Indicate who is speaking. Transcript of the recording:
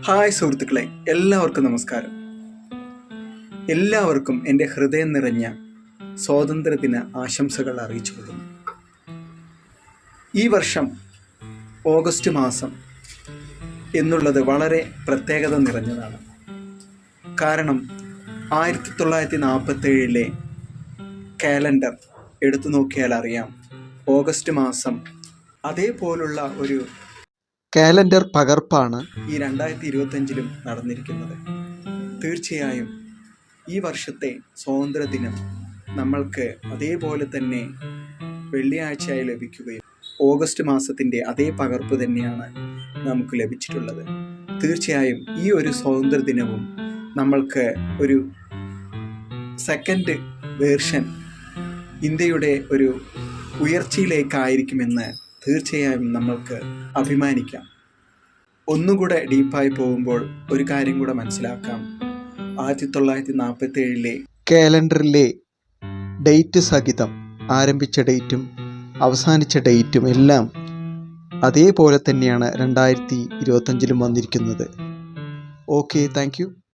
Speaker 1: Hi സുഹൃത്തുക്കളെ, എല്ലാവർക്കും നമസ്കാരം. എല്ലാവർക്കും എൻ്റെ ഹൃദയം നിറഞ്ഞ സ്വാതന്ത്ര്യദിന ആശംസകൾ അറിയിച്ചുകൊള്ളുന്നു. ഈ വർഷം ഓഗസ്റ്റ് മാസം എന്നുള്ളത് വളരെ പ്രത്യേകത നിറഞ്ഞതാണ്. കാരണം 1947 കാലണ്ടർ എടുത്തു നോക്കിയാൽ അറിയാം, ഓഗസ്റ്റ് മാസം അതേപോലുള്ള ഒരു കാലണ്ടർ പകർപ്പാണ് ഈ 2025 നടന്നിരിക്കുന്നത്. തീർച്ചയായും ഈ വർഷത്തെ സ്വാതന്ത്ര്യദിനം നമ്മൾക്ക് അതേപോലെ തന്നെ വെള്ളിയാഴ്ചയായി ലഭിക്കുകയും ഓഗസ്റ്റ് മാസത്തിൻ്റെ അതേ പകർപ്പ് തന്നെയാണ് നമുക്ക് ലഭിച്ചിട്ടുള്ളത്. തീർച്ചയായും ഈ ഒരു സ്വാതന്ത്ര്യദിനവും നമ്മൾക്ക് ഒരു സെക്കൻഡ് വേർഷൻ ഇന്ത്യയുടെ ഒരു ഉയർച്ചയിലേക്കായിരിക്കുമെന്ന് തീർച്ചയായും നമ്മൾക്ക് അഭിമാനിക്കാം. ഒന്നുകൂടെ ഡീപ്പായി പോകുമ്പോൾ ഒരു കാര്യം കൂടെ മനസ്സിലാക്കാം. 1947 കാലണ്ടറിലെ ഡേറ്റ് സഹിതം ആരംഭിച്ച ഡേറ്റും അവസാനിച്ച ഡേറ്റും എല്ലാം അതേപോലെ തന്നെയാണ് 2025 വന്നിരിക്കുന്നത്. Okay, thank you.